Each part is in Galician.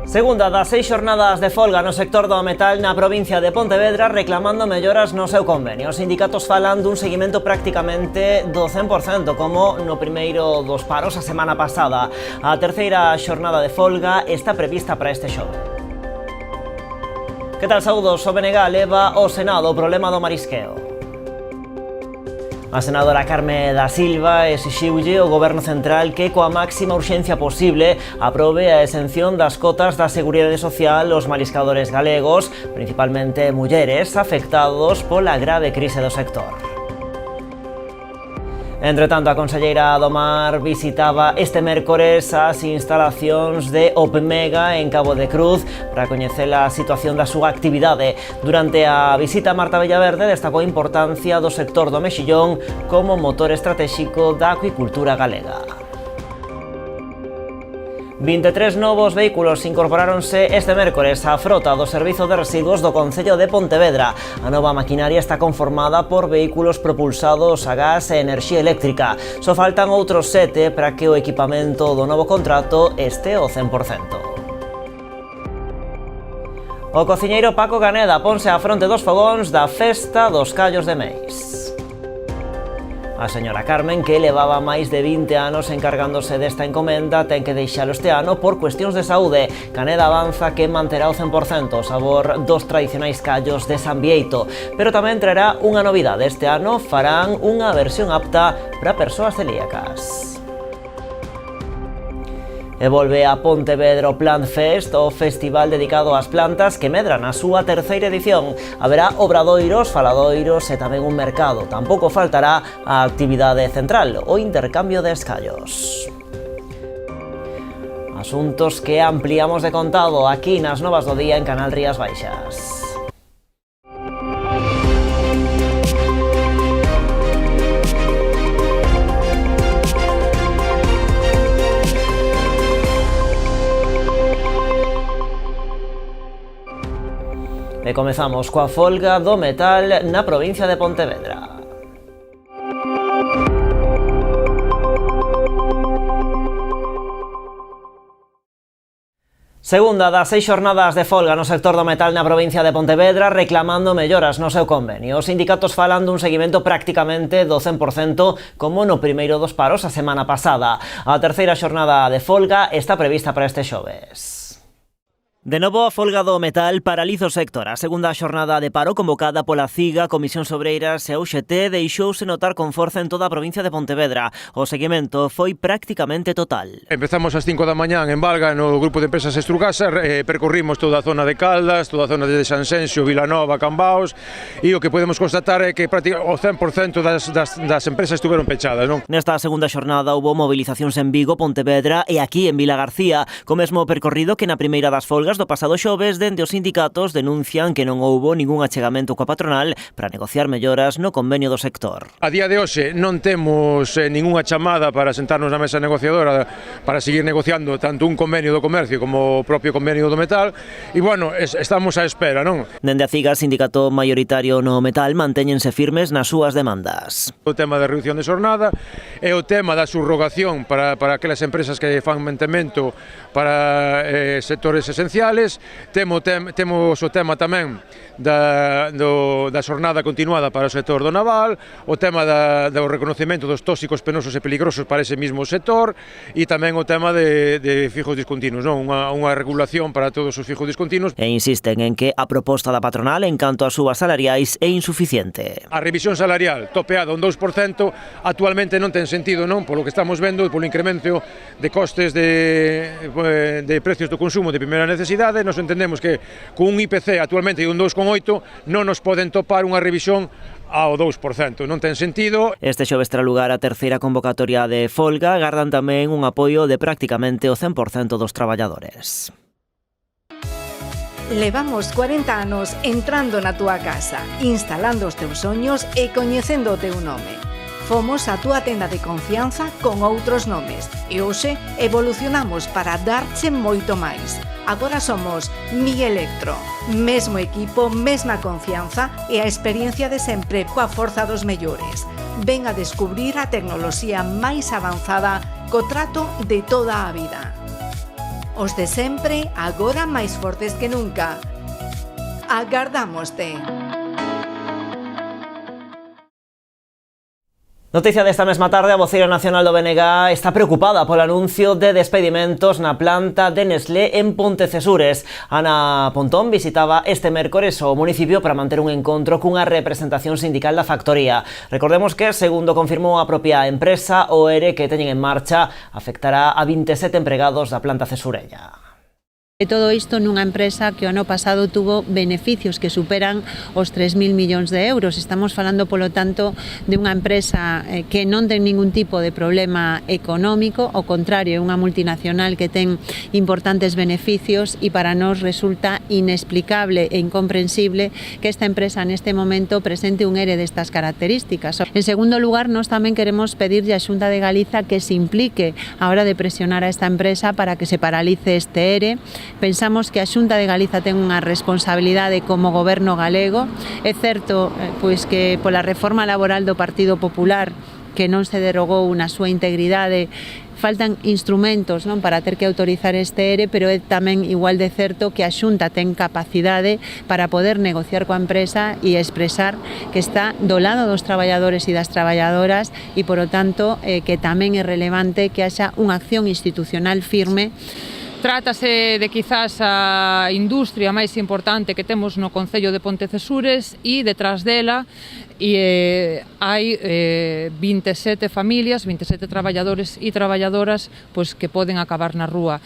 Segunda das 6 xornadas de folga no sector do metal na provincia de Pontevedra reclamando melloras no seu convenio. Os sindicatos falan dun seguimento prácticamente do 100%, como no primeiro dos paros a semana pasada. A terceira xornada de folga está prevista para este xoves. Que tal, saúdos? O BNG leva ao Senado o problema do marisqueo. A senadora Carme da Silva exixiulle ao Goberno Central que coa máxima urxencia posible aprobe a exención das cotas da Seguridade Social aos mariscadores galegos, principalmente mulleres, afectados pola grave crise do sector. Entre tanto, a conselleira do Mar visitaba este mércores as instalacións de Opmega en Cabo de Cruz para coñecer a situación da súa actividade. Durante a visita, Marta Villaverde destacou a importancia do sector do mexillón como motor estratégico da acuicultura galega. 23 novos vehículos incorporáronse este mércores á frota do Servizo de Residuos do Concello de Pontevedra. A nova maquinaria está conformada por vehículos propulsados a gas e enerxía eléctrica. Só faltan outros 7 para que o equipamento do novo contrato este ao 100%. O cociñeiro Paco Caneda ponse á fronte dos fogóns da Festa dos Callos de Meis. A señora Carmen, que levaba máis de 20 anos encargándose desta encomenda, ten que deixalo este ano por cuestións de saúde. Caneda avanza que manterá o 100% o sabor dos tradicionais callos de San Bieito, pero tamén traerá unha novidade. Este ano farán unha versión apta para persoas celíacas. E volve a Pontevedra o Plant Fest, o festival dedicado ás plantas que medran a súa terceira edición. Haberá obradoiros, faladoiros e tamén un mercado. Tampouco faltará a actividade central, o intercambio de escallos. Asuntos que ampliamos de contado aquí nas Novas do Día en Canal Rías Baixas. E comezamos coa folga do metal na provincia de Pontevedra. Segunda das 6 xornadas de folga no sector do metal na provincia de Pontevedra reclamando melloras no seu convenio. Os sindicatos falan dun seguimento prácticamente do 100% como no primeiro dos paros a semana pasada. A terceira xornada de folga está prevista para este xoves. De novo, a folga do metal paraliza o sector. A segunda xornada de paro convocada pola CIGA, Comisión Obreiras e UGT deixouse notar con forza en toda a provincia de Pontevedra. O seguimento foi prácticamente total. Empezamos ás 5 da mañán en Valga no grupo de empresas Estrucasa, percorrimos toda a zona de Caldas, toda a zona de Sanxenxo, Vilanova, Cambaos, e o que podemos constatar é que o 100% das empresas estuveron pechadas, non? Nesta segunda xornada houve movilizacións en Vigo, Pontevedra e aquí en Vila García, co mesmo percorrido que na primeira das folgas do pasado xoves, dende os sindicatos denuncian que non houbo ningún achegamento coa patronal para negociar melloras no convenio do sector. A día de hoxe non temos ningunha chamada para sentarnos na mesa negociadora para seguir negociando tanto un convenio do comercio como o propio convenio do metal e, bueno, estamos á espera, non? Dende a CIGA, sindicato maioritario no metal, mantéñense firmes nas súas demandas. O tema da reducción de xornada e o tema da subrogación para aquelas empresas que fan mantemento para sectores esenciais. Temos o tema tamén da xornada continuada para o sector do naval, o tema do reconocemento dos tóxicos penosos e peligrosos para ese mismo sector e tamén o tema de fijos discontinuos, non? Unha regulación para todos os fijos discontinuos. E insisten en que a proposta da patronal en canto a subas salariais é insuficiente. A revisión salarial topeada un 2% actualmente non ten sentido, non? Polo que estamos vendo, polo incremento de costes de precios do consumo de primeira necesidade, nos entendemos que con un IPC actualmente de un 2,8 non nos poden topar unha revisión ao 2%, non ten sentido. Este xoves terá lugar a terceira convocatoria de folga, agardan tamén un apoio de prácticamente o 100% dos traballadores. Levamos 40 anos entrando na túa casa, instalando os teus soños e coñecendo o teu nome. Fomos a túa tenda de confianza con outros nomes e hoxe evolucionamos para darche moito máis. Agora somos Mi Electro, mesmo equipo, mesma confianza e a experiencia de sempre coa forza dos mellores. Ven a descubrir a tecnoloxía máis avanzada co trato de toda a vida. Os de sempre, agora máis fortes que nunca. Agardámoste. Noticia desta mesma tarde, a voceira nacional do BNG está preocupada polo anuncio de despedimentos na planta de Nestlé en Pontecesures. Ana Pontón visitaba este mércores o municipio para manter un encontro cunha representación sindical da factoría. Recordemos que, segundo confirmou a propia empresa, o ERE que teñen en marcha afectará a 27 empregados da planta cesurella. E todo isto nunha empresa que o ano pasado tuvo beneficios que superan os 3.000 millóns de euros. Estamos falando, polo tanto, de unha empresa que non ten ningún tipo de problema económico, ao contrario, é unha multinacional que ten importantes beneficios e para nós resulta inexplicable e incomprensible que esta empresa neste momento presente un ERE destas características. En segundo lugar, nós tamén queremos pedirlle á Xunta de Galiza que se implique a hora de presionar a esta empresa para que se paralice este ERE. Pensamos que a Xunta de Galiza ten unha responsabilidade como goberno galego. É certo pois que pola reforma laboral do Partido Popular, que non se derogou na súa integridade, faltan instrumentos, non, para ter que autorizar este ERE, pero é tamén igual de certo que a Xunta ten capacidade para poder negociar coa empresa e expresar que está do lado dos traballadores e das traballadoras e, por o tanto, que tamén é relevante que haxa unha acción institucional firme. Trátase de quizás a industria máis importante que temos no concello de Pontecesures e detrás dela hai 27 familias, 27 traballadores e traballadoras pois, que poden acabar na rúa.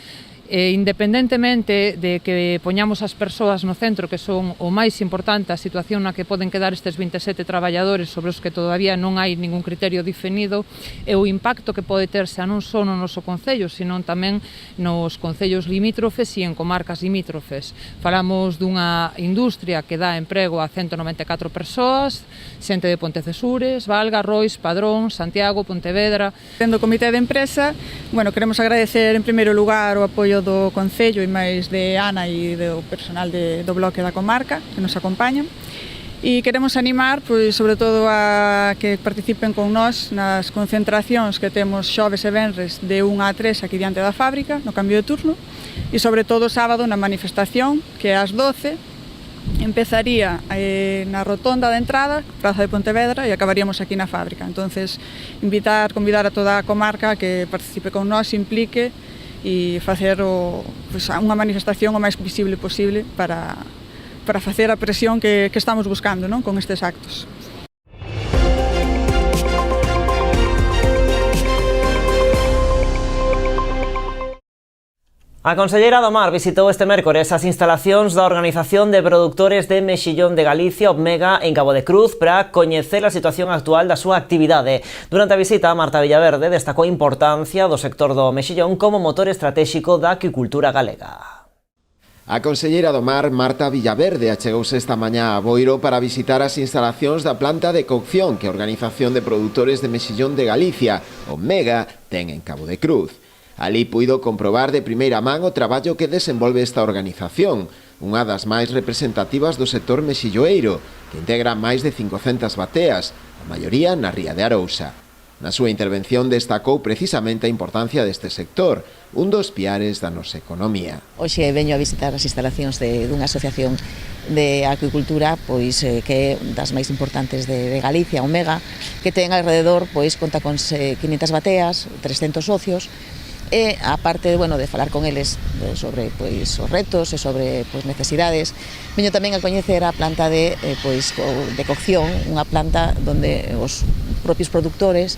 Independentemente de que poñamos as persoas no centro, que son o máis importante, a situación na que poden quedar estes 27 traballadores sobre os que todavía non hai ningún criterio definido, e o impacto que pode ter xa non só no noso concello, senón tamén nos concellos limítrofes e en comarcas limítrofes. Falamos dunha industria que dá emprego a 194 persoas, xente de Pontecesures, Valga, Rois, Padrón, Santiago, Pontevedra. Tendo o comité de empresa, queremos agradecer en primeiro lugar o apoio do Concello e máis de Ana e do personal do bloque da comarca que nos acompañan, e queremos animar pois, sobre todo a que participen con nós nas concentracións que temos xoves e venres de 1 a 3 aquí diante da fábrica no cambio de turno, e sobre todo sábado na manifestación que ás 12 empezaría na rotonda de entrada, Praza de Pontevedra, e acabaríamos aquí na fábrica. Entonces, convidar a toda a comarca que participe con nós, se implique e facer unha manifestación o máis visible posible para facer a presión que estamos buscando, non, con estes actos. A conselleira do Mar visitou este mércores as instalacións da Organización de Produtores de Mexillón de Galicia, Omega, en Cabo de Cruz, para coñecer a situación actual da súa actividade. Durante a visita, Marta Villaverde destacou a importancia do sector do mexillón como motor estratégico da acuicultura galega. A conselleira do Mar, Marta Villaverde, achegouse esta mañá a Boiro para visitar as instalacións da planta de cocción que a Organización de Produtores de Mexillón de Galicia, Omega, ten en Cabo de Cruz. Alí puido comprobar de primeira man o traballo que desenvolve esta organización, unha das máis representativas do sector mexilloeiro, que integra máis de 500 bateas, a maioría na ría de Arousa. Na súa intervención destacou precisamente a importancia deste sector, un dos piares da nosa economía. Hoxe veño a visitar as instalacións dunha asociación de acuicultura que é das máis importantes de Galicia, Omega, que ten alrededor, conta con 500 bateas, 300 socios, e aparte de falar con eles sobre os retos e sobre necesidades, veño tamén a coñecer a planta de cocción, unha planta onde os propios produtores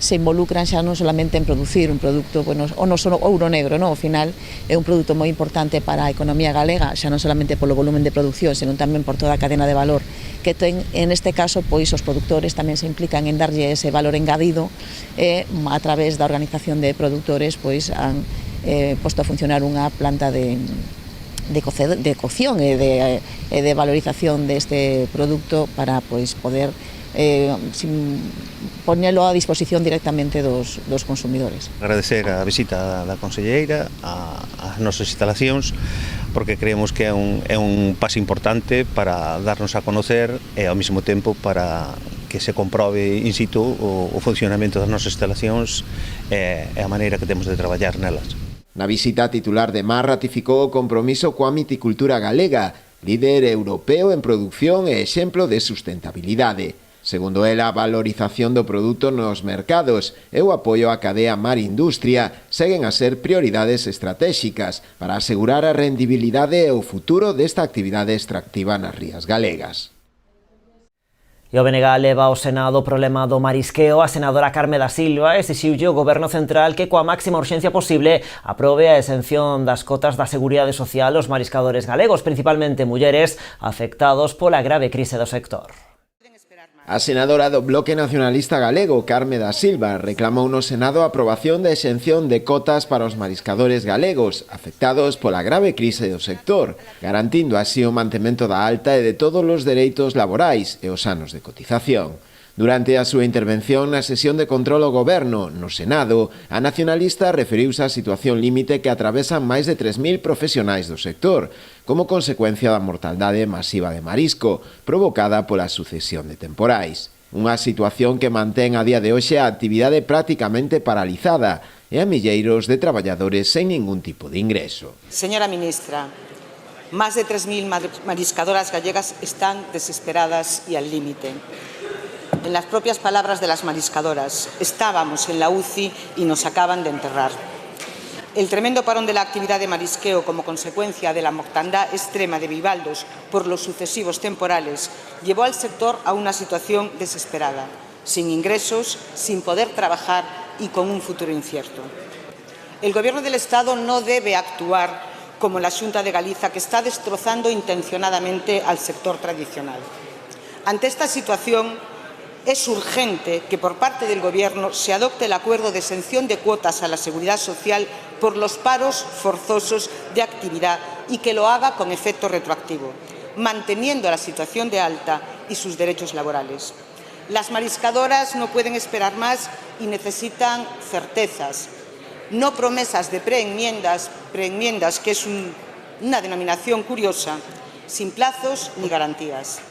se involucran xa non solamente en producir un produto, o non só ouro negro, ao final é un produto moi importante para a economía galega, xa non solamente polo volumen de producción, senón tamén por toda a cadena de valor que ten, en este caso, os produtores tamén se implican en darlle ese valor engadido e a través da organización de produtores han posto a funcionar unha planta de cocción e de valorización deste produto para poder poñelo a disposición directamente dos consumidores. Agradecer a visita da conselleira ás nosas instalacións, porque creemos que é un paso importante para darnos a conocer e ao mesmo tempo para que se comprobe in situ o funcionamento das nosas instalacións e a maneira que temos de traballar nelas. Na visita titular de Mar ratificou o compromiso coa miticultura galega, líder europeo en produción e exemplo de sustentabilidade. Segundo ela, a valorización do produto nos mercados e o apoio á cadea Mar Industria seguen a ser prioridades estratéxicas para asegurar a rendibilidade e o futuro desta actividade extractiva nas rías galegas. E o BNG leva ao Senado o problema do marisqueo. A senadora Carme da Silva exixiulle ao Goberno Central que coa máxima urxencia posible aprobe a exención das cotas da Seguridade Social aos mariscadores galegos, principalmente mulleres afectados pola grave crise do sector. A senadora do Bloque Nacionalista Galego, Carme da Silva, reclamou no Senado a aprobación da exención de cotas para os mariscadores galegos afectados pola grave crise do sector, garantindo así o mantemento da alta e de todos os dereitos laborais e os anos de cotización. Durante a súa intervención na sesión de control ao Goberno no Senado, a nacionalista referiuse á situación límite que atravesan máis de 3.000 profesionais do sector, como consecuencia da mortaldade masiva de marisco, provocada pola sucesión de temporais. Unha situación que mantén a día de hoxe a actividade prácticamente paralizada e a milleiros de traballadores sen ningún tipo de ingreso. Señora ministra, máis de 3.000 mariscadoras gallegas están desesperadas e al límite. En las propias palabras de las mariscadoras, estábamos en la UCI y nos acaban de enterrar. El tremendo parón de la actividad de marisqueo como consecuencia de la mortandad extrema de bivaldos por los sucesivos temporales llevó al sector a una situación desesperada, sin ingresos, sin poder trabajar y con un futuro incierto. El Gobierno del Estado no debe actuar como la Xunta de Galiza, que está destrozando intencionadamente al sector tradicional. Ante esta situación, es urgente que por parte del Gobierno se adopte el acuerdo de exención de cuotas a la Seguridad Social por los paros forzosos de actividad y que lo haga con efecto retroactivo, manteniendo la situación de alta y sus derechos laborales. Las mariscadoras no pueden esperar más y necesitan certezas, no promesas de preenmiendas, que es una denominación curiosa, sin plazos ni garantías.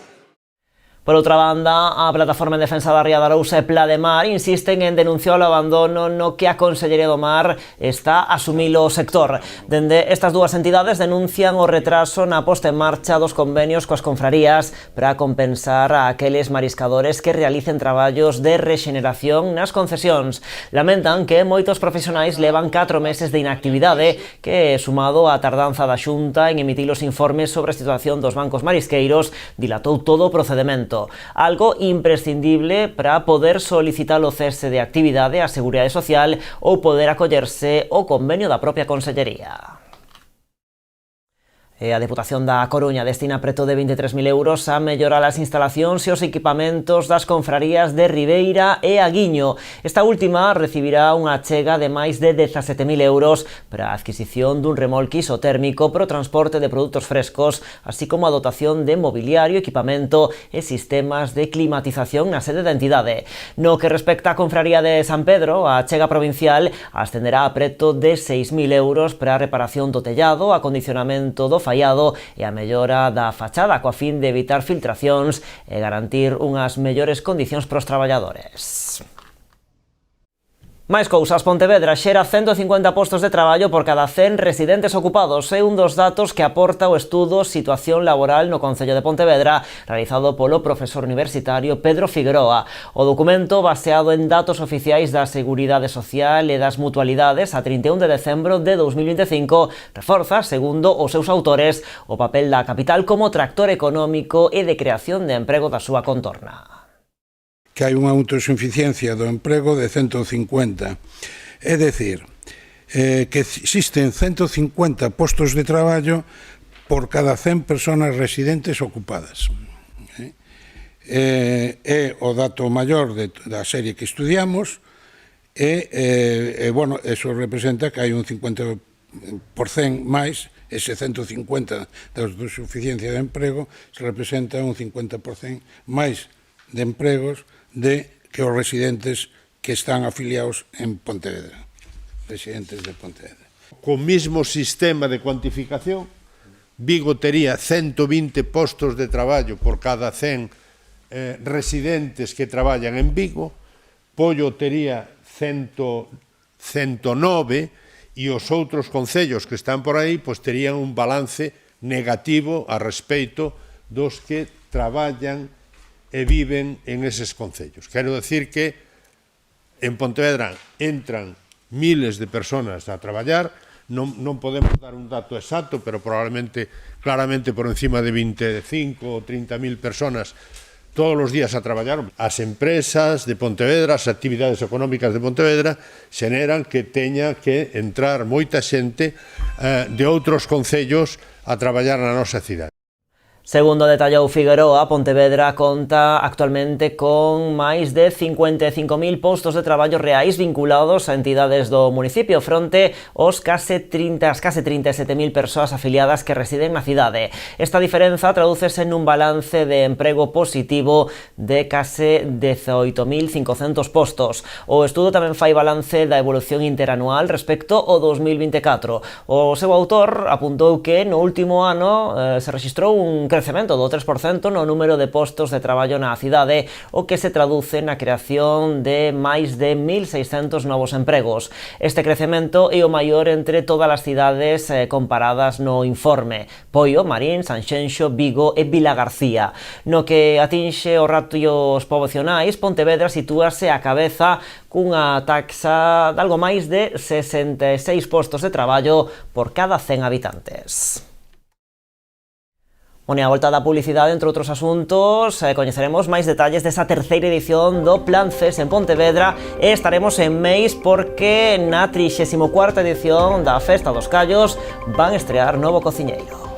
Por outra banda, a Plataforma en Defensa da Ría de Arousa e Pla de Mar insisten en denunciar o abandono no que a Consellería do Mar está a asumilo o sector. Dende estas dúas entidades denuncian o retraso na posta en marcha dos convenios coas confrarías para compensar a aqueles mariscadores que realicen traballos de rexeneración nas concesións. Lamentan que moitos profesionais levan 4 meses de inactividade, que, sumado á tardanza da Xunta en emitir os informes sobre a situación dos bancos marisqueiros, dilatou todo o procedemento. Algo imprescindible para poder solicitar o cese de actividade á Seguridade Social ou poder acollerse ao convenio da propia Consellería. A Deputación da Coruña destina preto de 23.000 euros a mellorar as instalacións e os equipamentos das confrarías de Ribeira e Aguiño. Esta última recibirá unha achega de máis de 17.000 euros para a adquisición dun remolque isotérmico para o transporte de produtos frescos, así como a dotación de mobiliario, equipamento e sistemas de climatización na sede da entidade. No que respecta á confraría de San Pedro, a achega provincial ascenderá a preto de 6.000 euros para a reparación do tellado, acondicionamento do fallado e a mellora da fachada coa fin de evitar filtracións e garantir unhas mellores condicións para os traballadores. Máis cousas, Pontevedra xera 150 postos de traballo por cada 100 residentes ocupados. É un dos datos que aporta o estudo Situación Laboral no Concello de Pontevedra, realizado polo profesor universitario Pedro Figueroa. O documento, baseado en datos oficiais da Seguridade Social e das Mutualidades a 31 de decembro de 2025, reforza, segundo os seus autores, o papel da capital como tractor económico e de creación de emprego da súa contorna. Que hai unha autosuficiencia do emprego de 150. É dicir, que existen 150 postos de traballo por cada 100 personas residentes ocupadas. É o dato maior da serie que estudiamos e, bueno, eso representa que hai un 50% máis, ese 150 da autosuficiencia de emprego, se representa un 50% máis de empregos que os residentes que están afiliados en Pontevedra, residentes de Pontevedra. Co mismo sistema de cuantificación, Vigo tería 120 postos de traballo por cada 100 residentes que traballan en Vigo, Pollo tería 109 e os outros concellos que están por aí pois terían un balance negativo a respeito dos que traballan e viven en eses concellos. Quero decir que en Pontevedra entran miles de personas a traballar, non podemos dar un dato exacto, pero probablemente, claramente por encima de 25 ou 30.000 personas todos os días a traballar. As empresas de Pontevedra, as actividades económicas de Pontevedra xeneran que teña que entrar moita xente de outros concellos a traballar na nosa cidade. Segundo detallou Figueroa, Pontevedra conta actualmente con máis de 55.000 postos de traballo reais vinculados a entidades do municipio fronte aos case 37.000 persoas afiliadas que residen na cidade. Esta diferenza tradúcese nun balance de emprego positivo de case 18.500 postos. O estudo tamén fai balance da evolución interanual respecto ao 2024. O seu autor apuntou que no último ano se rexistrou un crecemento do 3% no número de postos de traballo na cidade, o que se traduce na creación de máis de 1.600 novos empregos. Este crecemento é o maior entre todas as cidades comparadas no informe: Poio, Marín, Sanxenxo, Vigo e Vilagarcía. No que atinxe os ratios poboacionais, Pontevedra sitúase á cabeza cunha taxa de algo máis de 66 postos de traballo por cada 100 habitantes. Bueno, e a volta da publicidade, entre outros asuntos, coñeceremos máis detalles desa terceira edición do Plan CES en Pontevedra e estaremos en Meis porque na 34ª edición da Festa dos Callos van estrear novo cociñeiro.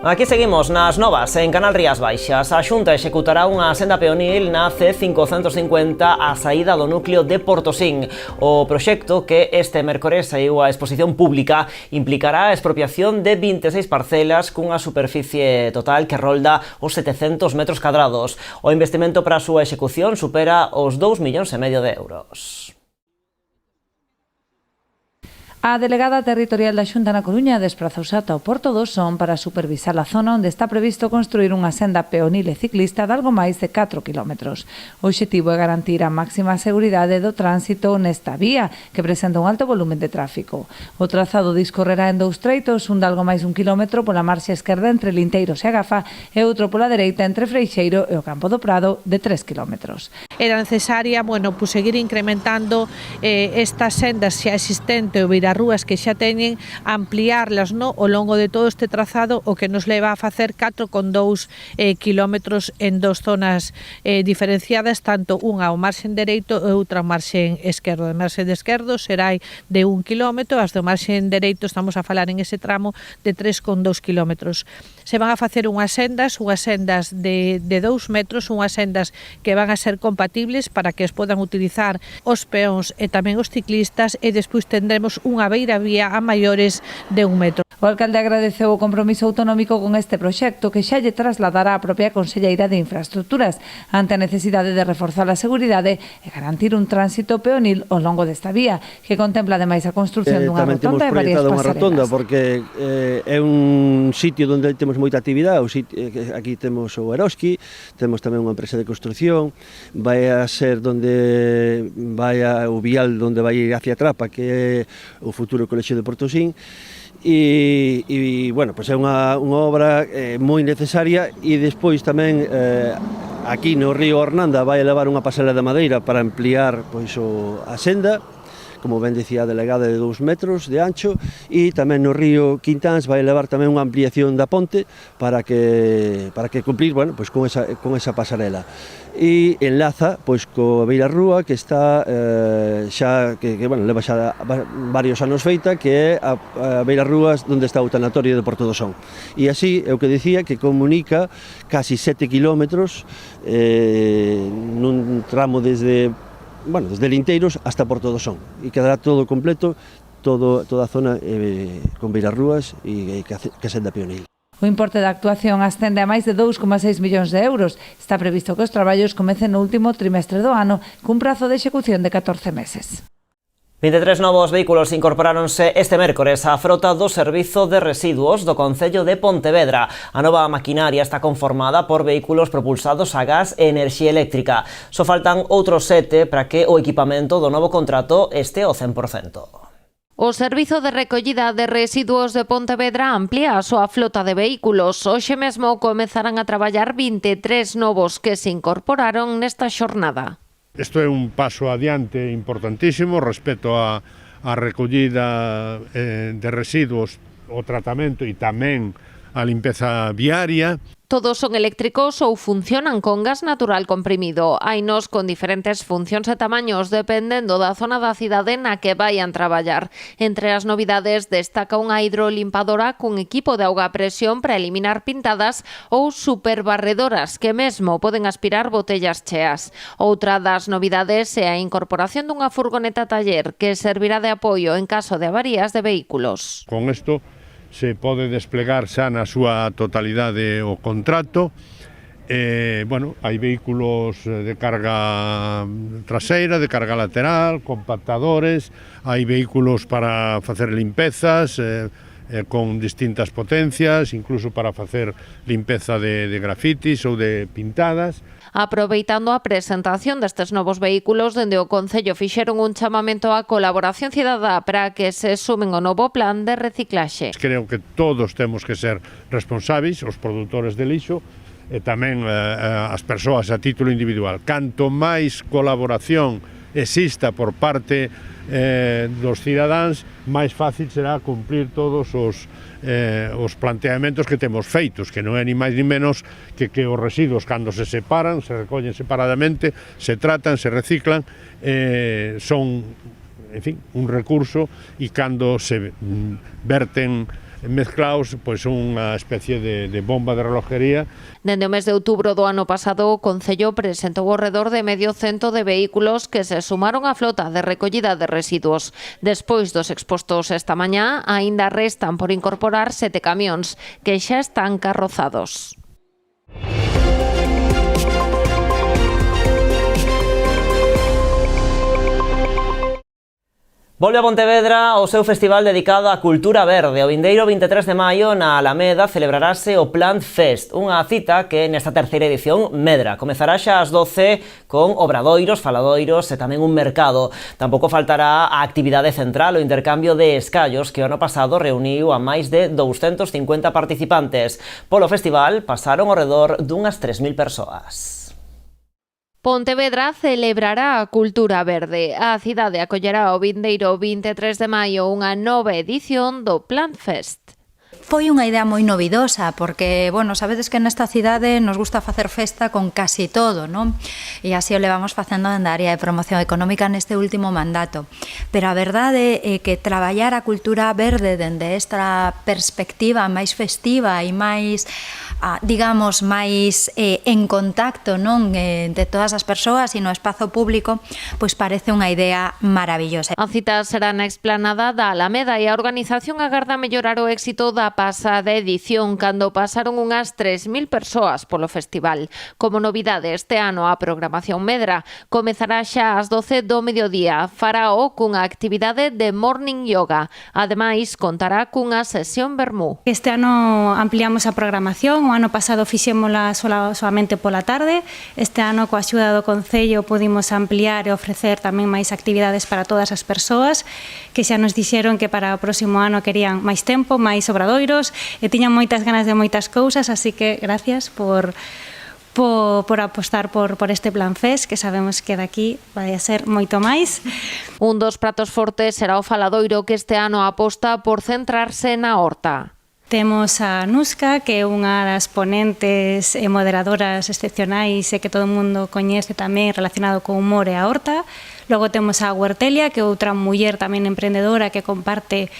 Aquí seguimos nas novas en Canal Rías Baixas. A Xunta executará unha senda peonil na C550 á saída do núcleo de Portosín. O proxecto, que este mércores saiu á exposición pública, implicará a expropiación de 26 parcelas cunha superficie total que rolda os 700 metros cadrados. O investimento para a súa execución supera os 2,5 millóns de euros. A delegada territorial da Xunta na Coruña desprazouse ata o Porto do Son para supervisar a zona onde está previsto construir unha senda peonil e ciclista de algo máis de 4 km. O obxectivo é garantir a máxima seguridade do tránsito nesta vía, que presenta un alto volumen de tráfico. O trazado discorrerá en 2 treitos, un de algo máis de 1 km pola marxa esquerda entre Linteiros e Agafa e outro pola dereita entre Freixeiro e o Campo do Prado de 3 km. Era necesaria, seguir incrementando estas sendas xa existente ou rúas que xa teñen, ampliarlas ao longo de todo este trazado, o que nos leva a facer 4,2 kilómetros en 2 zonas diferenciadas, tanto unha ao marxen dereito e outra ao marxen esquerdo. De marxen esquerdo será de 1 kilómetro, as do marxen dereito estamos a falar en ese tramo de 3,2 kilómetros. Se van a facer unhas sendas de 2 metros, unhas sendas que van a ser compatibles para que as podan utilizar os peóns e tamén os ciclistas, e despois tendremos unha beira vía a maiores de 1 metro. O alcalde agradeceu o compromiso autonómico con este proxecto, que xa lle trasladará a propia Conselleira de Infraestructuras ante a necesidade de reforzar a seguridade e garantir un tránsito peonil ao longo desta vía, que contempla ademais a construción dunha rotonda e varias pasarelas. Porque é un sitio onde temos moita actividade. Aquí temos o Eroski, temos tamén unha empresa de construcción, vai a ser donde vai o vial onde vai ir hacia Trapa, que é o futuro colexio de Portosín. E bueno, pois é unha obra moi necesaria, e despois tamén aquí no río Hornanda vai elevar unha pasarela de madeira para ampliar pois a senda, como ben dicía a delegada, de 2 metros de ancho, e tamén no río Quintáns vai levar tamén unha ampliación da ponte para que cumplir, bueno, pois con esa pasarela. E enlaza pois co Beira Rúa, que está xa que bueno, leva xa varios anos feita, que é a Beira Rúa onde está o tanatorio de Porto do Son. E así é o que dicía, que comunica casi 7 kilómetros nun tramo desde Linteiros hasta Porto do Son, e quedará todo completo, toda a zona con beirarrúas e que senda peonil. O importe da actuación ascende a máis de 2,6 millóns de euros. Está previsto que os traballos comecen no último trimestre do ano, cun prazo de execución de 14 meses. 23 novos vehículos incorporáronse este mércores á frota do Servizo de Residuos do Concello de Pontevedra. A nova maquinaria está conformada por vehículos propulsados a gas e enerxía eléctrica. Só faltan outros 7 para que o equipamento do novo contrato este ao 100%. O Servizo de Recollida de Residuos de Pontevedra amplía a súa flota de vehículos. Hoxe mesmo comezarán a traballar 23 novos que se incorporaron nesta xornada. Isto é un paso adiante importantísimo respecto á recollida de residuos, o tratamento e tamén a limpeza viaria. Todos son eléctricos ou funcionan con gas natural comprimido. Hainos con diferentes funcións e tamaños dependendo da zona da cidade na que vayan traballar. Entre as novidades destaca unha hidrolimpadora cun equipo de auga a presión para eliminar pintadas ou superbarredoras que mesmo poden aspirar botellas cheas. Outra das novidades é a incorporación dunha furgoneta taller que servirá de apoio en caso de avarías de vehículos. Con isto se pode desplegar xa na súa totalidade o contrato. Hai vehículos de carga traseira, de carga lateral, compactadores, hai vehículos para facer limpezas con distintas potencias, incluso para facer limpeza de grafitis ou de pintadas. Aproveitando a presentación destes novos vehículos, dende o Concello fixeron un chamamento á colaboración cidadá para que se sumen ao novo plan de reciclaxe. Creo que todos temos que ser responsáveis, os produtores de lixo, e tamén as persoas a título individual. Canto máis colaboración exista por parte dos cidadáns, máis fácil será cumplir todos os planteamentos que temos feitos, que non é ni máis ni menos que os residuos, cando se separan, se recollen separadamente, se tratan, se reciclan, son, en fin, un recurso, e cando se verten mezclaos, pois unha especie de bomba de relojería. Dende o mes de outubro do ano pasado, o Concello presentou ao redor de 100 de vehículos que se sumaron á flota de recollida de residuos. Despois dos expostos esta mañá, aínda restan por incorporar 7 camións que xa están carrozados. Volve a Pontevedra o seu festival dedicado á cultura verde. O vindeiro 23 de maio na Alameda celebrarase o Plant Fest, unha cita que nesta terceira edición medra. Comezará xa ás 12 con obradoiros, faladoiros e tamén un mercado. Tampouco faltará a actividade central, o intercambio de escallos que o ano pasado reuniu a máis de 250 participantes. Polo festival pasaron ao redor dunhas 3.000 persoas. Pontevedra celebrará a cultura verde. A cidade acollerá o vindeiro 23 de maio unha nova edición do Plant Fest. Foi unha idea moi novidosa porque, sabedes que nesta cidade nos gusta facer festa con casi todo, non? E así o levamos facendo dende a área de promoción económica neste último mandato. Pero a verdade é que traballar a cultura verde dende esta perspectiva máis festiva e máis, digamos, máis en contacto, non, de todas as persoas e no espazo público, pois parece unha idea maravillosa. A cita será na explanada da Alameda e a organización agarda mellorar o éxito da pasada edición cando pasaron unhas 3.000 persoas polo festival. Como novidade este ano a programación medra comezará xa ás 12 do mediodía. Farao cunha actividade de morning yoga. Ademais, contará cunha sesión vermú. Este ano ampliamos a programación. O ano pasado fixémola solamente pola tarde. Este ano, coa axuda do Concello, pudimos ampliar e ofrecer tamén máis actividades para todas as persoas que xa nos dixeron que para o próximo ano querían máis tempo, máis obradoiros e tiñan moitas ganas de moitas cousas, así que gracias por apostar por este Plan Fest, que sabemos que daqui vai a ser moito máis. Un dos pratos fortes será o faladoiro que este ano aposta por centrarse na horta. Temos a Nuska, que é unha das ponentes e moderadoras excepcionais e que todo o mundo coñece tamén relacionado con o humor e a horta. Logo temos a Huertelia, que é outra muller tamén emprendedora que comparte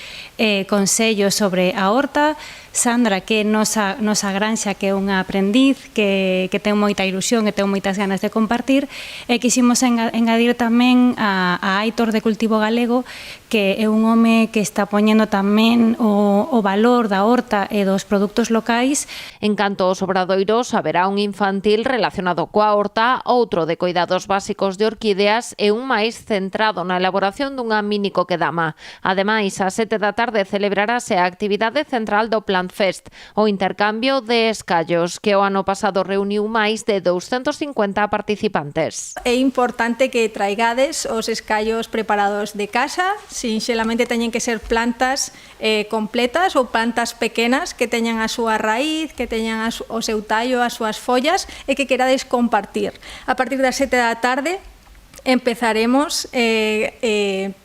consellos sobre a horta. Sandra, que é nosa granxa, que é unha aprendiz que ten moita ilusión e ten moitas ganas de compartir. E quiximos engadir tamén a Aitor de Cultivo Galego, que é un home que está poñendo tamén o valor da horta e dos produtos locais. En canto aos obradoiros, haberá un infantil relacionado coa horta, outro de cuidados básicos de orquídeas e un máis centrado na elaboración dunha mini coquedama. Ademais, ás 7 da tarde celebrarase a actividade central do Plantfest, o intercambio de escallos, que o ano pasado reuniu máis de 250 participantes. É importante que traigades os escallos preparados de casa, sinxelamente teñen que ser plantas completas ou plantas pequenas que teñan a súa raíz, que teñan o seu tallo, as súas follas e que querades compartir. A partir das 7 da tarde empezaremos,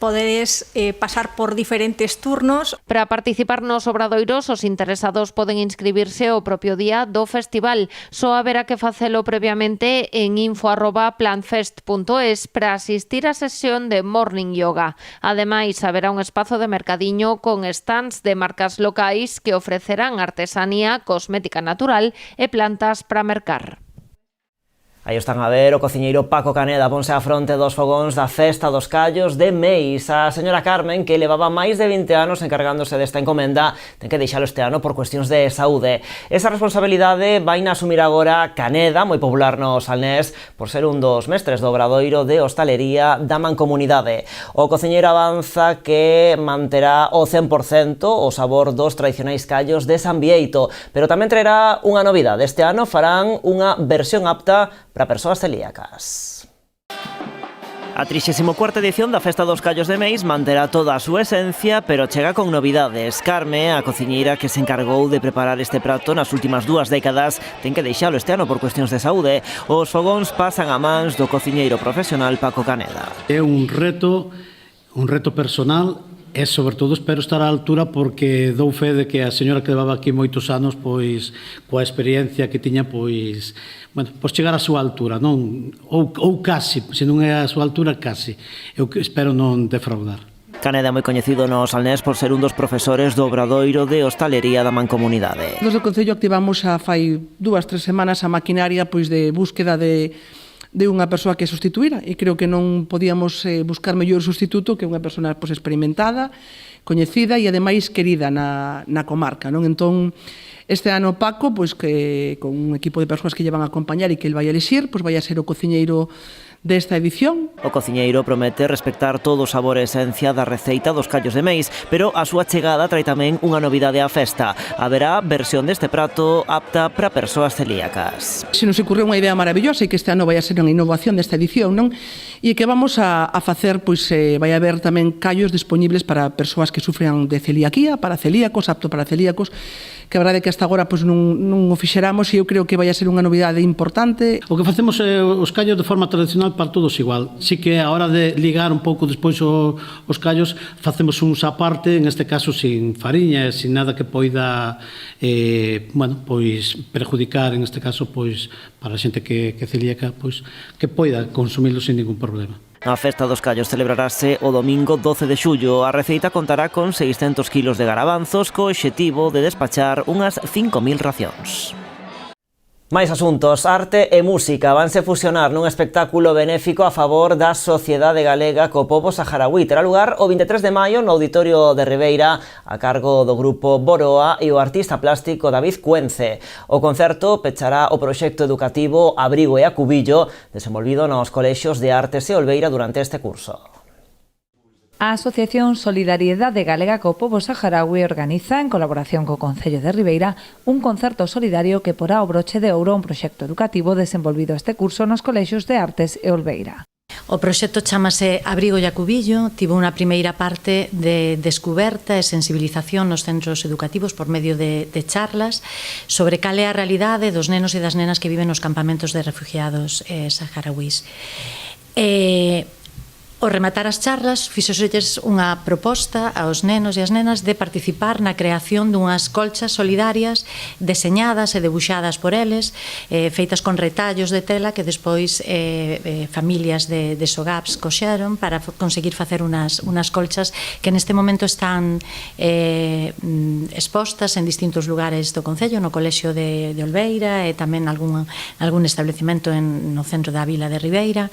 podedes pasar por diferentes turnos. Para participar nos obradoiros, os interesados poden inscribirse o propio día do festival. Só haberá que facelo previamente en info@plantfest.es para asistir á sesión de Morning Yoga. Ademais, haberá un espazo de mercadiño con stands de marcas locais que ofrecerán artesanía, cosmética natural e plantas para mercar. Aí están a ver o cociñeiro Paco Caneda ponse á fronte dos fogóns da Festa dos Callos de Meis. A señora Carmen, que levaba máis de 20 anos encargándose desta encomenda, ten que deixalo este ano por cuestións de saúde. Esa responsabilidade vai na asumir agora Caneda, moi popular no Salnés, por ser un dos mestres do obradoiro de hostalería da Mancomunidade. O cociñeiro avanza que manterá o 100% o sabor dos tradicionais callos de San Bieito, pero tamén traerá unha novidade. Este ano farán unha versión apta para persoas celíacas. A 34ª edición da Festa dos Callos de Meis manterá toda a súa esencia, pero chega con novidades. Carme, a cociñeira que se encargou de preparar este prato nas últimas 2 décadas, ten que deixalo este ano por cuestións de saúde. Os fogóns pasan a mans do cociñeiro profesional Paco Caneda. É un reto personal e, sobre todo, espero estar á altura porque dou fe de que a señora que levaba aquí moitos anos, pois, coa experiencia que tiña, pois chegar á súa altura, non? Ou casi, se non é á súa altura, casi. Eu espero non defraudar. Caneda é moi coñecido no Salnés por ser un dos profesores do obradoiro de hostalería da Mancomunidade. Desde o Concello activamos fai 2-3 semanas a maquinaria de búsqueda de unha persoa que sustituíra, e creo que non podíamos buscar mellor sustituto que unha persoa experimentada, coñecida e ademais querida na comarca, non? Entón, este ano Paco, que con un equipo de persoas que lle van a acompañar e que el vai a elixir, vai a ser o cociñeiro desta edición. O cociñeiro promete respectar todo o sabor e esencia da receita dos callos de Meis, pero a súa chegada trae tamén unha novidade á festa. Haberá versión deste prato apta para persoas celíacas. Se nos ocurre unha idea maravillosa e que este ano vai a ser unha innovación desta edición, non? E que vamos a facer, vai haber tamén callos dispoñibles para persoas que sufren de celiaquía, para celíacos, apto para celíacos, que a verdade é que hasta agora non o fixeramos e eu creo que vai a ser unha novidade importante. O que facemos é os callos de forma tradicional para todos igual. Si que a hora de ligar un pouco despois os callos, facemos uns aparte, en este caso sin fariña, sin nada que poida perjudicar, en este caso, para a xente que é celíaca, que poida consumilo sin ningún problema. A Festa dos Callos celebrarase o domingo 12 de xullo. A receita contará con 600 kilos de garabanzos co obxectivo de despachar unhas 5.000 racións. Máis asuntos, arte e música vanse fusionar nun espectáculo benéfico a favor da sociedade galega co pobo saharaui. Terá lugar o 23 de maio no Auditorio de Ribeira a cargo do grupo Boroa e o artista plástico David Cuence. O concerto pechará o proxecto educativo Abrigo e Acubillo desenvolvido nos colexios de Artes e Olveira durante este curso. A Asociación Solidariedade Galega co Pobo Saharaui organiza, en colaboración co Concello de Ribeira, un concerto solidario que porá o broche de ouro a un proxecto educativo desenvolvido este curso nos colexios de Artes e Olveira. O proxecto chamase Abrigo e Acubillo, tivo unha primeira parte de descuberta e sensibilización nos centros educativos por medio de charlas sobre cal é a realidade dos nenos e das nenas que viven nos campamentos de refugiados saharauís. Ao rematar as charlas, fixoselles unha proposta aos nenos e as nenas de participar na creación dunhas colchas solidarias deseñadas e debuxadas por eles, feitas con retallos de tela que despois familias de SOGAPs coxeron para conseguir facer unhas colchas que neste momento están expostas en distintos lugares do Concello, no Colexio de Olveira e tamén algún establecemento no centro da vila de Ribeira.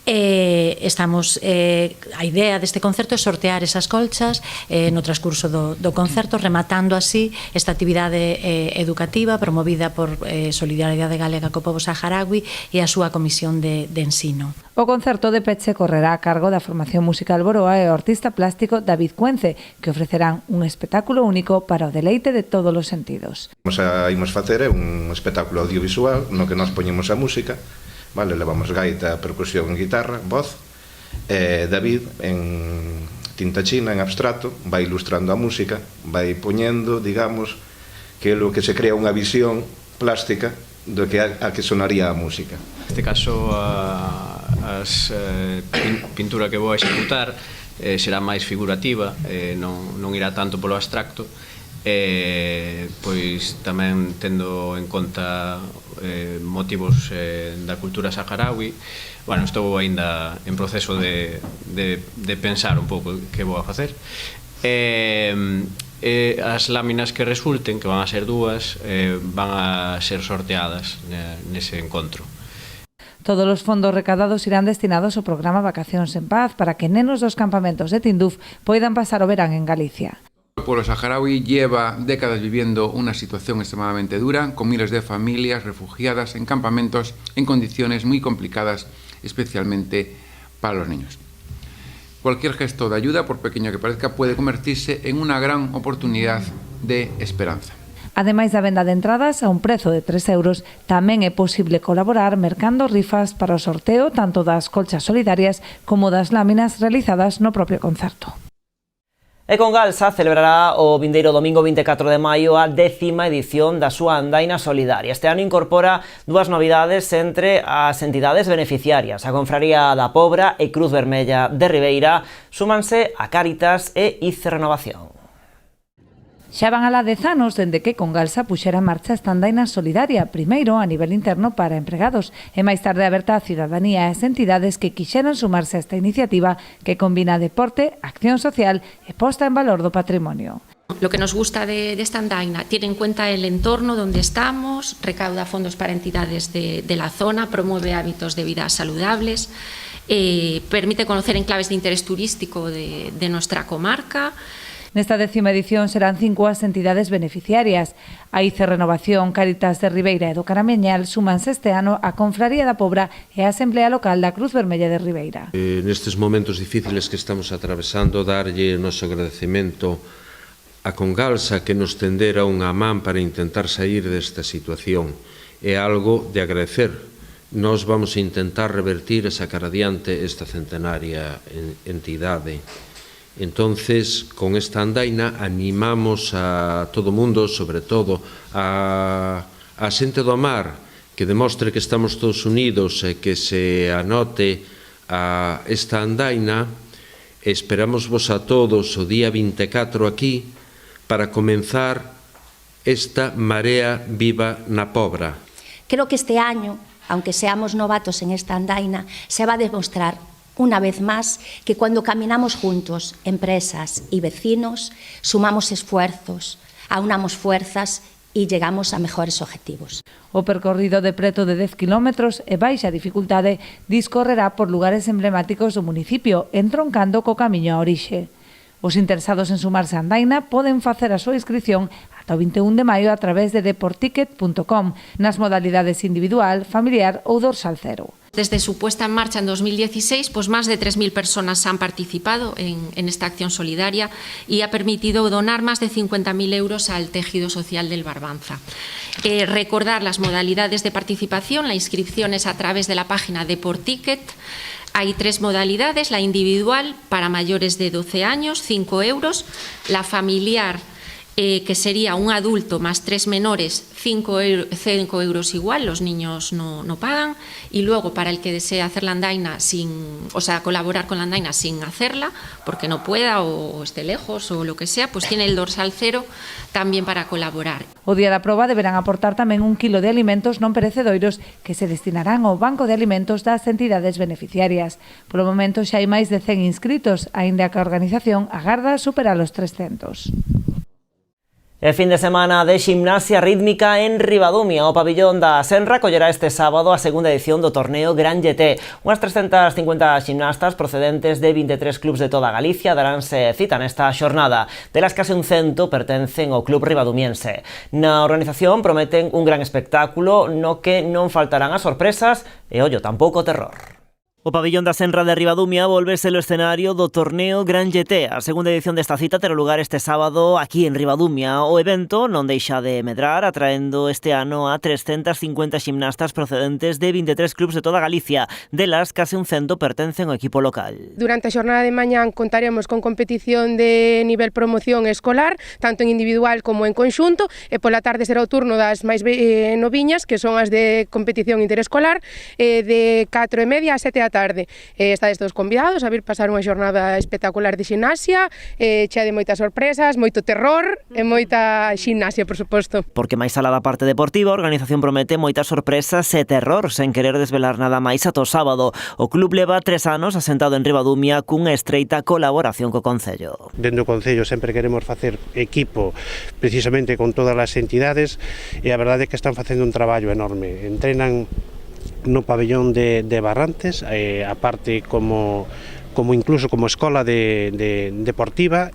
Estamos, a idea deste concerto é sortear esas colchas no transcurso do concerto, rematando así esta actividade educativa promovida por Solidariedade Galega co Pobo Saharaui e a súa comisión de ensino. O concerto de peche correrá a cargo da Formación Musical Boroa e o artista plástico David Cuence, que ofrecerán un espectáculo único para o deleite de todos os sentidos. Imos facer un espectáculo audiovisual no que nós poñemos a música. Vale, levamos gaita, percusión, guitarra, voz. David, en tinta china, en abstracto, vai ilustrando a música, vai poñendo, digamos, que é o que se crea unha visión plástica do que a que sonaría a música. Neste caso, a pintura que vou a executar será máis figurativa, non irá tanto polo abstracto, pois tamén tendo en conta motivos da cultura saharaui. Bueno, estou aínda en proceso de pensar un pouco que vou a facer. As láminas que resulten, que van a ser dúas, van a ser sorteadas nese encontro. Todos os fondos recadados irán destinados ao programa Vacacións en Paz para que nenos dos campamentos de Tinduf poidan pasar o verán en Galicia. El pueblo saharaui lleva décadas viviendo una situación extremadamente dura, con miles de familias refugiadas en campamentos en condiciones muy complicadas, especialmente para los niños. Cualquier gesto de ayuda, por pequeño que parezca, puede convertirse en una gran oportunidad de esperanza. Ademais da venda de entradas a un prezo de 3 euros, tamén é posible colaborar mercando rifas para o sorteo tanto das colchas solidarias como das láminas realizadas no propio concerto. E Congalsa celebrará o vindeiro domingo 24 de maio a 10ª edición da súa andaina solidaria. Este ano incorpora dúas novidades entre as entidades beneficiarias. A Confraría da Pobra e Cruz Vermella de Ribeira súmanse a Cáritas e ICE Renovación. Xa van alá 10 anos dende que Congalsa puxera en marcha esta andaina solidaria, primeiro a nivel interno para empregados e máis tarde aberta á cidadanía e as entidades que quixeran sumarse a esta iniciativa que combina deporte, acción social e posta en valor do patrimonio. Lo que nos gusta de esta andaina tiene en cuenta el entorno donde estamos, recauda fondos para entidades de la zona, promueve hábitos de vida saludables, permite conocer enclaves de interés turístico de nuestra comarca. Nesta 10ª edición serán 5 as entidades beneficiarias. A ICE Renovación, Cáritas de Ribeira e do Carameñal súmanse este ano a Confraría da Pobra e a Asamblea Local da Cruz Vermella de Ribeira. Nestes momentos difíciles que estamos atravesando, darlle o noso agradecemento a Congalsa que nos tendera unha man para intentar sair desta situación. É algo de agradecer. Nós vamos a intentar revertir e sacar adiante esta centenaria entidade. Entonces, con esta andaina animamos a todo o mundo, sobre todo a xente do mar, que demostre que estamos todos unidos e que se anote a esta andaina. Esperamos vos a todos o día 24 aquí para comenzar esta marea viva na Pobra. Creo que este año, aunque seamos novatos en esta andaina, se va a demostrar una vez más que cuando caminamos juntos, empresas y vecinos, sumamos esfuerzos, aunamos fuerzas y llegamos a mejores objetivos. O percorrido de preto de 10 kilómetros e baixa dificultade discorrerá por lugares emblemáticos do municipio, entroncando co camiño a orixe. Os interesados en sumarse á andaina poden facer a súa inscripción ata o 21 de maio a través de deporticket.com nas modalidades individual, familiar ou dorsal cero. Desde su puesta en marcha en 2016, pues más de 3.000 personas han participado en esta acción solidaria y ha permitido donar más de 50.000 euros al tejido social del Barbanza. Recordar las modalidades de participación, la inscripción es a través de la página Deporticket. Hay 3 modalidades, la individual para mayores de 12 años, 5 euros, la familiar, que sería un adulto más 3 menores, 5 euros igual, los niños no pagan, y luego para el que desea hacer la andaina colaborar con la andaina sin hacerla, porque no pueda o esté lejos o lo que sea, pues tiene el dorsal cero también para colaborar. O día da proba deberán aportar tamén 1 kilo de alimentos non perecedoiros que se destinarán ao banco de alimentos das entidades beneficiarias. Polo momento xa hai máis de 100 inscritos, aínda que a organización agarda superar os 300. El fin de semana de gimnasia rítmica en Ribadumia. O pabillón da Senra collerá este sábado a segunda edición do torneo Gran GT. Unhas 350 gimnastas procedentes de 23 clubs de toda Galicia daránse cita nesta xornada. Delas case un cento pertencen ao club ribadumiense. Na organización prometen un gran espectáculo no que non faltarán as sorpresas e, ollo, tampouco o terror. O pabillón da Senra de Ribadumia volvese o escenario do torneo Gran GT. A segunda edición desta cita terá lugar este sábado aquí en Ribadumia. O evento non deixa de medrar, atraendo este ano a 350 gimnastas procedentes de 23 clubs de toda Galicia. Delas, case un cento pertencen ao equipo local. Durante a xornada de mañán contaremos con competición de nivel promoción escolar, tanto en individual como en conxunto, e pola tarde será o turno das máis noviñas, que son as de competición interescolar, de 4:30 a 7 da tarde. Estades todos convidados a vir pasar unha xornada espectacular de ximnasia, chea de moitas sorpresas, moito terror e moita ximnasia, por suposto. Porque máis alá da parte deportiva, a organización promete moitas sorpresas e terror, sen querer desvelar nada máis ata o sábado. O club leva 3 anos asentado en Ribadumia cunha estreita colaboración co Concello. Dentro do Concello sempre queremos facer equipo precisamente con todas as entidades e a verdade é que están facendo un traballo enorme. Entrenan no pabellón de Barrantes, aparte como incluso como escola deportiva,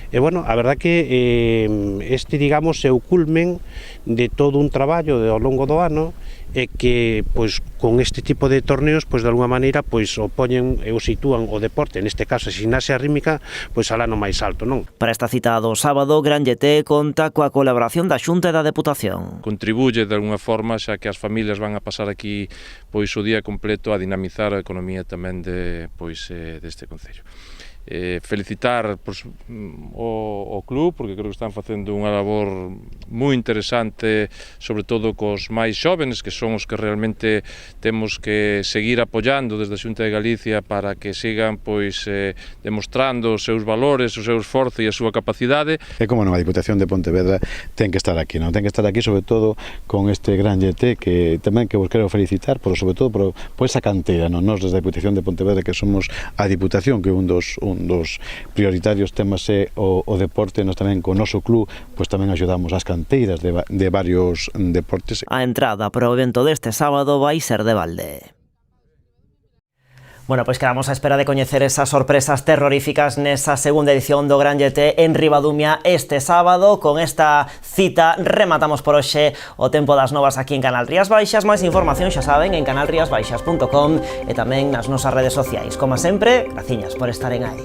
e bueno, a verdad que este, digamos, é o culmen de todo un traballo ao longo do ano e que, pois, con este tipo de torneos, pois, de alguma maneira, pois, o poñen e o sitúan o deporte, neste caso a ximnasia rítmica, pois, alá no máis alto, non? Para esta cita do sábado, Gran GT conta coa colaboración da Xunta e da Deputación. Contribuye de alguna forma, xa que as familias van a pasar aquí pois o día completo a dinamizar a economía tamén deste concello. Felicitar o club, porque creo que están facendo unha labor moi interesante, sobre todo cos máis xóvenes, que son os que realmente temos que seguir apoiando desde a Xunta de Galicia para que sigan demostrando os seus valores, o seu esforzo e a súa capacidade. É como a Diputación de Pontevedra ten que estar aquí, non? Ten que estar aquí sobre todo con este Gran GT, que tamén que vos quero felicitar, sobre todo por esa canteira, non? Nos desde a Diputación de Pontevedra, que somos a Diputación, que é un dos prioritarios temas é o deporte. Nós tamén co noso club pois tamén axudamos as canteiras de varios deportes. A entrada para o evento deste sábado vai ser de balde. Bueno, pois quedamos á espera de coñecer esas sorpresas terroríficas nesa segunda edición do Gran GT en Ribadumia este sábado. Con esta cita rematamos por hoxe o tempo das novas aquí en Canal Rías Baixas. Máis información, xa saben, en canalriasbaixas.com e tamén nas nosas redes sociais. Como sempre, graciñas por estaren aí.